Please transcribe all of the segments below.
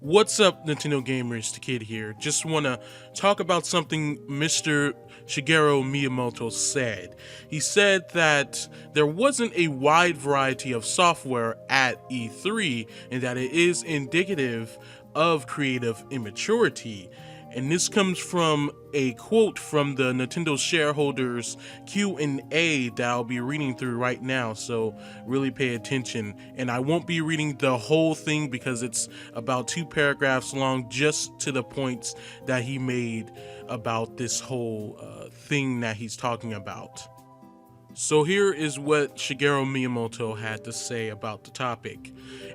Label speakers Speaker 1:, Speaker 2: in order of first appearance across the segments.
Speaker 1: What's up, Nintendo gamers? The Kid here. Just want to talk about something Mr. Shigeru Miyamoto said. He said that there wasn't a wide variety of software at E3 and that it is indicative of creative immaturity. And this comes from a quote from the Nintendo shareholders Q&A that I'll be reading through right now, so really pay attention. And I won't be reading the whole thing because it's about 2 paragraphs long, just to the points that he made about this whole thing that he's talking about. So here is what Shigeru Miyamoto had to say about the topic.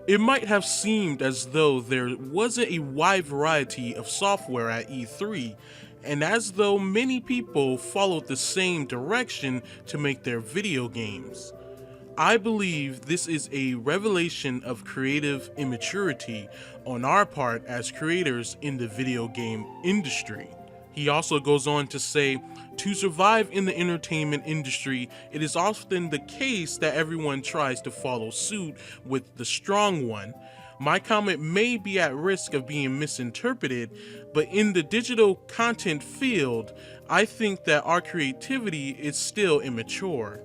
Speaker 1: It might have seemed as though there wasn't a wide variety of software at E3, and as though many people followed the same direction to make their video games. I believe this is a revelation of creative immaturity on our part as creators in the video game industry. He also goes on to say, to survive in the entertainment industry, it is often the case that everyone tries to follow suit with the strong one. My comment may be at risk of being misinterpreted, but in the digital content field, I think that our creativity is still immature.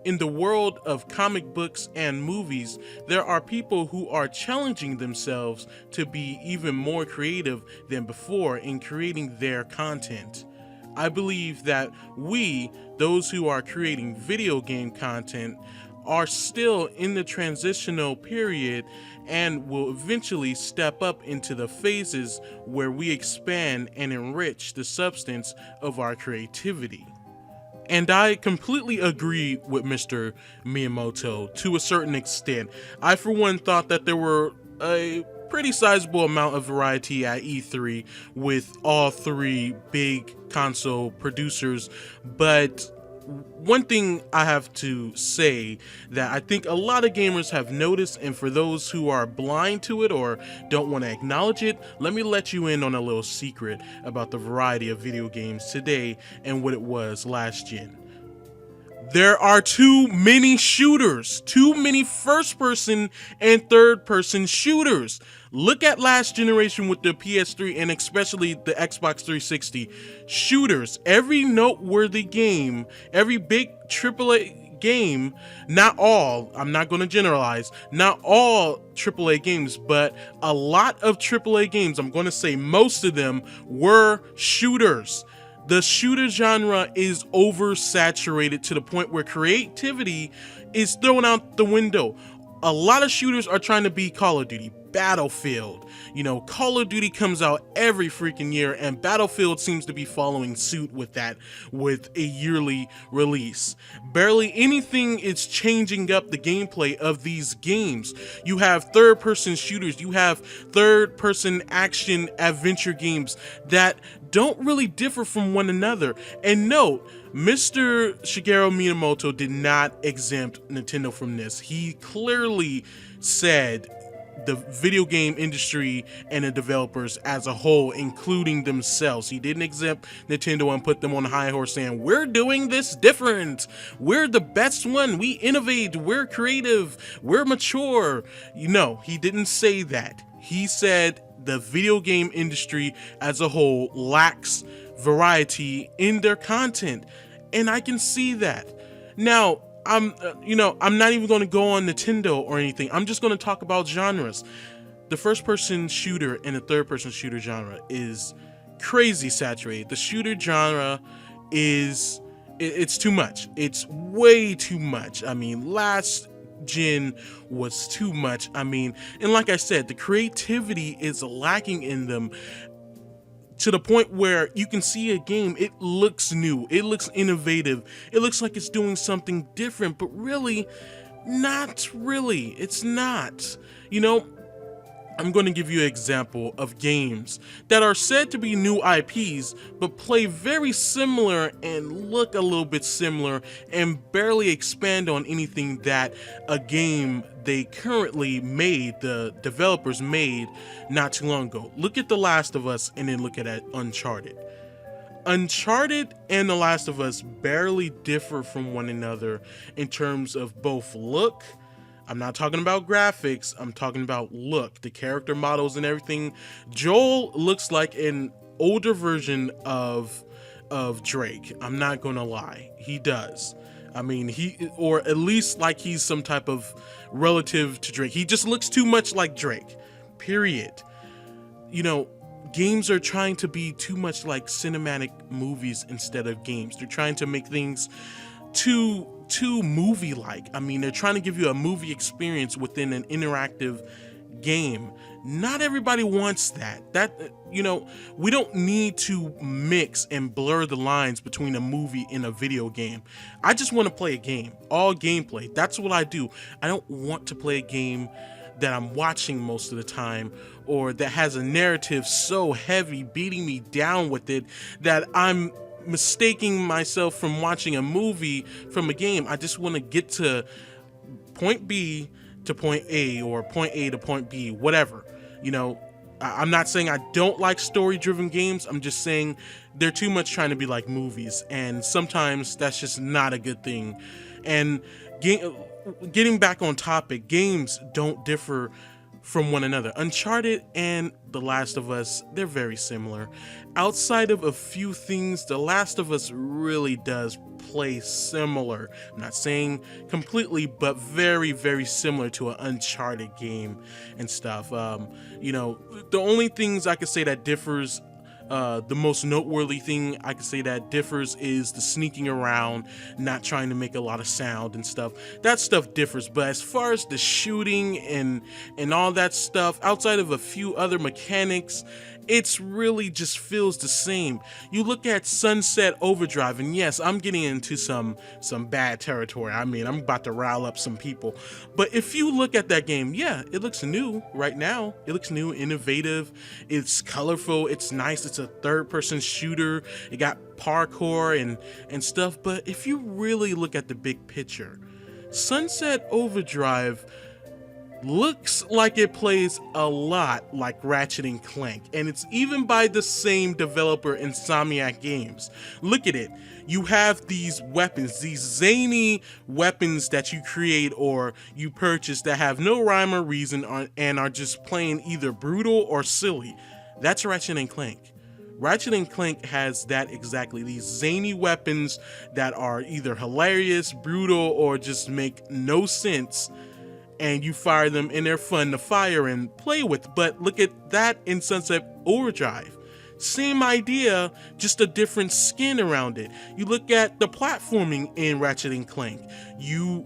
Speaker 1: In the world of comic books and movies, there are people who are challenging themselves to be even more creative than before in creating their content. I believe that we, those who are creating video game content, are still in the transitional period and will eventually step up into the phases where we expand and enrich the substance of our creativity. And I completely agree with Mr. Miyamoto to a certain extent. I, for one, thought that there were a pretty sizable amount of variety at E3 with all 3 big console producers, but one thing I have to say that I think a lot of gamers have noticed, and for those who are blind to it or don't want to acknowledge it, let me let you in on a little secret about the variety of video games today and what it was last gen. There are too many shooters, too many first-person and third-person shooters. Look at last generation with the PS3 and especially the Xbox 360. Shooters, every noteworthy game, every big AAA game, not all, I'm not going to generalize, not all AAA games, but a lot of AAA games, I'm going to say most of them, were shooters. The shooter genre is oversaturated to the point where creativity is thrown out the window. A lot of shooters are trying to be Call of Duty, Battlefield. You know, Call of Duty comes out every freaking year, and Battlefield seems to be following suit with that, with a yearly release. Barely anything is changing up the gameplay of these games. You have third-person shooters, you have third-person action adventure games that don't really differ from one another. And note, Mr. Shigeru Miyamoto did not exempt Nintendo from this. He clearly said the video game industry and the developers as a whole, including themselves. He didn't exempt Nintendo and put them on the high horse saying, we're doing this different. We're the best one. We innovate. We're creative. We're mature. No, he didn't say that. He said the video game industry as a whole lacks variety in their content, and I can see that. Now, I'm not even going to go on Nintendo or anything. I'm just going to talk about genres. The first-person shooter and the third-person shooter genre is crazy saturated. The shooter genre it's too much. It's way too much. I mean, last gen was too much. I mean, and like I said, the creativity is lacking in them to the point where you can see a game, it looks new, it looks innovative, it looks like it's doing something different, but really, not really. It's not. You know, I'm going to give you an example of games that are said to be new IPs, but play very similar and look a little bit similar and barely expand on anything that a game they currently made, the developers made not too long ago. Look at The Last of Us and then look at Uncharted. Uncharted and The Last of Us barely differ from one another in terms of both look, I'm not talking about graphics. I'm talking about look, the character models and everything. Joel looks like an older version of Drake. I'm not gonna lie, he does. I mean, or at least like he's some type of relative to Drake. He just looks too much like Drake. Period. You know, games are trying to be too much like cinematic movies instead of games. They're trying to make things too movie like. I mean, they're trying to give you a movie experience within an interactive game. Not everybody wants that. We don't need to mix and blur the lines between a movie and a video game. I just want to play a game, all gameplay. That's what I do. I don't want to play a game that I'm watching most of the time, or that has a narrative so heavy beating me down with it that I'm mistaking myself from watching a movie from a game. I just want to get to point B to point A, or point A to point B, whatever. I'm not saying I don't like story-driven games. I'm just saying they're too much trying to be like movies, and sometimes that's just not a good thing. And getting back on topic, games don't differ from one another. Uncharted and The Last of Us, they're very similar. Outside of a few things, The Last of Us really does play similar. I'm not saying completely, but very, very similar to an Uncharted game and stuff. The only things I could say that differs, the most noteworthy thing I could say that differs is the sneaking around, not trying to make a lot of sound and stuff. That stuff differs, but as far as the shooting and all that stuff, outside of a few other mechanics, it's really just feels the same. You look at Sunset Overdrive, and yes, I'm getting into some bad territory. I mean, I'm about to rile up some people. But if you look at that game, yeah, it looks new right now. It looks new, innovative. It's colorful. It's nice. It's a third-person shooter. It got parkour and stuff. But if you really look at the big picture, Sunset Overdrive looks like it plays a lot like Ratchet and Clank, and it's even by the same developer, Insomniac Games. Look at it. You have these weapons, these zany weapons that you create or you purchase that have no rhyme or reason and are just plain either brutal or silly. That's Ratchet and Clank. Ratchet and Clank has that exactly. These zany weapons that are either hilarious, brutal, or just make no sense, and you fire them and they're fun to fire and play with. But look at that in Sunset Overdrive. Same idea, just a different skin around it. You look at the platforming in Ratchet and Clank. You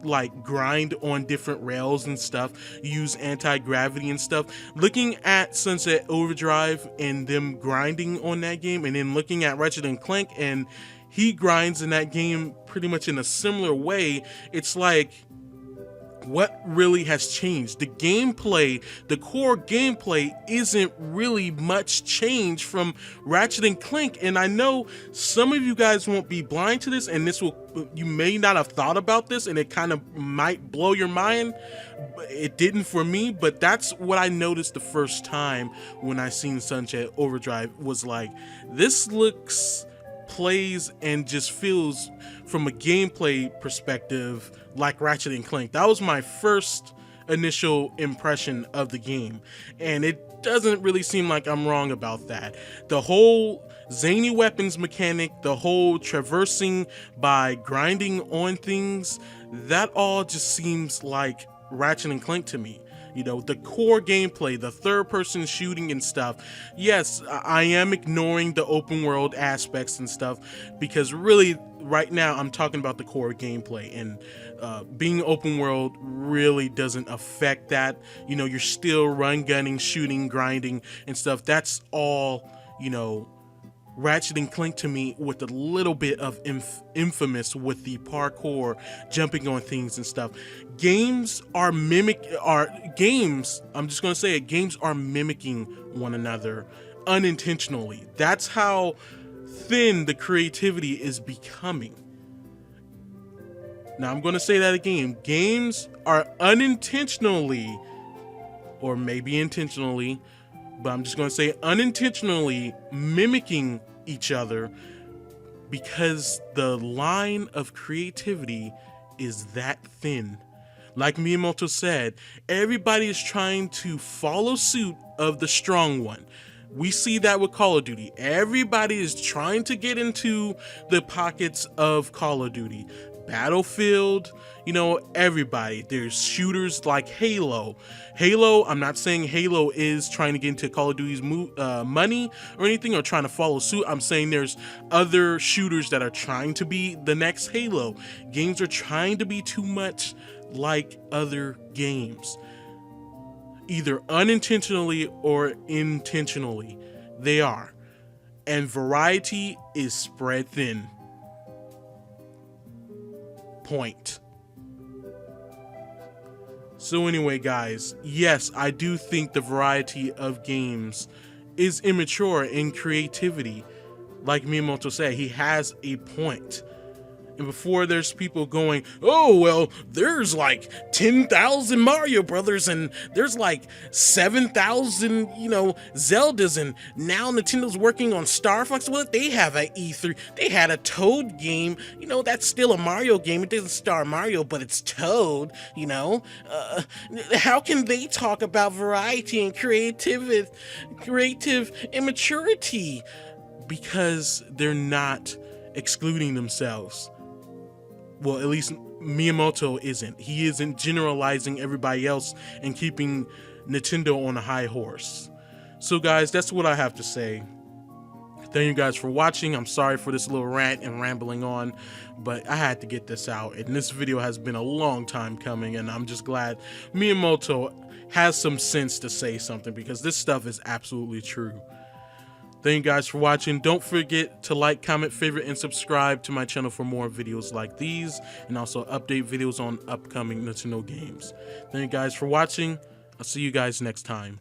Speaker 1: like grind on different rails and stuff. You use anti-gravity and stuff. Looking at Sunset Overdrive and them grinding on that game, and then looking at Ratchet and Clank and he grinds in that game pretty much in a similar way, it's like, what really has changed? The gameplay, the core gameplay isn't really much change from Ratchet and Clank. And I know some of you guys won't be blind to this, and you may not have thought about this, and it kind of might blow your mind. It didn't for me, but that's what I noticed the first time when I seen Sunset Overdrive, was like, this plays and just feels from a gameplay perspective like Ratchet and Clank. That was my first initial impression of the game, and it doesn't really seem like I'm wrong about that. The whole zany weapons mechanic, the whole traversing by grinding on things, that all just seems like Ratchet and Clank to me. The core gameplay, the third-person shooting and stuff. Yes, I am ignoring the open world aspects and stuff, because really, right now, I'm talking about the core gameplay, and being open world really doesn't affect that. You're still run gunning, shooting, grinding, and stuff. That's all, Ratchet and Clank to me, with a little bit of Infamous with the parkour, jumping on things and stuff. Games are mimicking one another unintentionally. That's how thin the creativity is becoming. Now I'm going to say that again. Games are unintentionally, or maybe intentionally, but I'm just going to say unintentionally, mimicking each other, because the line of creativity is that thin. Like Miyamoto said, everybody is trying to follow suit of the strong one. We see that with Call of Duty. Everybody is trying to get into the pockets of Call of Duty. Battlefield, everybody. There's shooters like Halo. I'm not saying Halo is trying to get into Call of Duty's money or anything or trying to follow suit. I'm saying there's other shooters that are trying to be the next Halo. Games are trying to be too much like other games. Either unintentionally or intentionally, they are. And variety is spread thin. Point. So anyway, guys, yes, I do think the variety of games is immature in creativity. Like Miyamoto said, he has a point. And before there's people going, oh, well, there's like 10,000 Mario Brothers and there's like 7,000, Zeldas, and now Nintendo's working on Star Fox. Well, they have an E3. They had a Toad game. That's still a Mario game. It doesn't star Mario, but it's Toad, How can they talk about variety and creative immaturity? Because they're not excluding themselves. Well, at least Miyamoto isn't. He isn't generalizing everybody else and keeping Nintendo on a high horse. So guys, that's what I have to say. Thank you guys for watching. I'm sorry for this little rant and rambling on, but I had to get this out. And this video has been a long time coming, and I'm just glad Miyamoto has some sense to say something, because this stuff is absolutely true. Thank you guys for watching. Don't forget to like, comment, favorite, and subscribe to my channel for more videos like these, and also update videos on upcoming Nintendo games. Thank you guys for watching. I'll see you guys next time.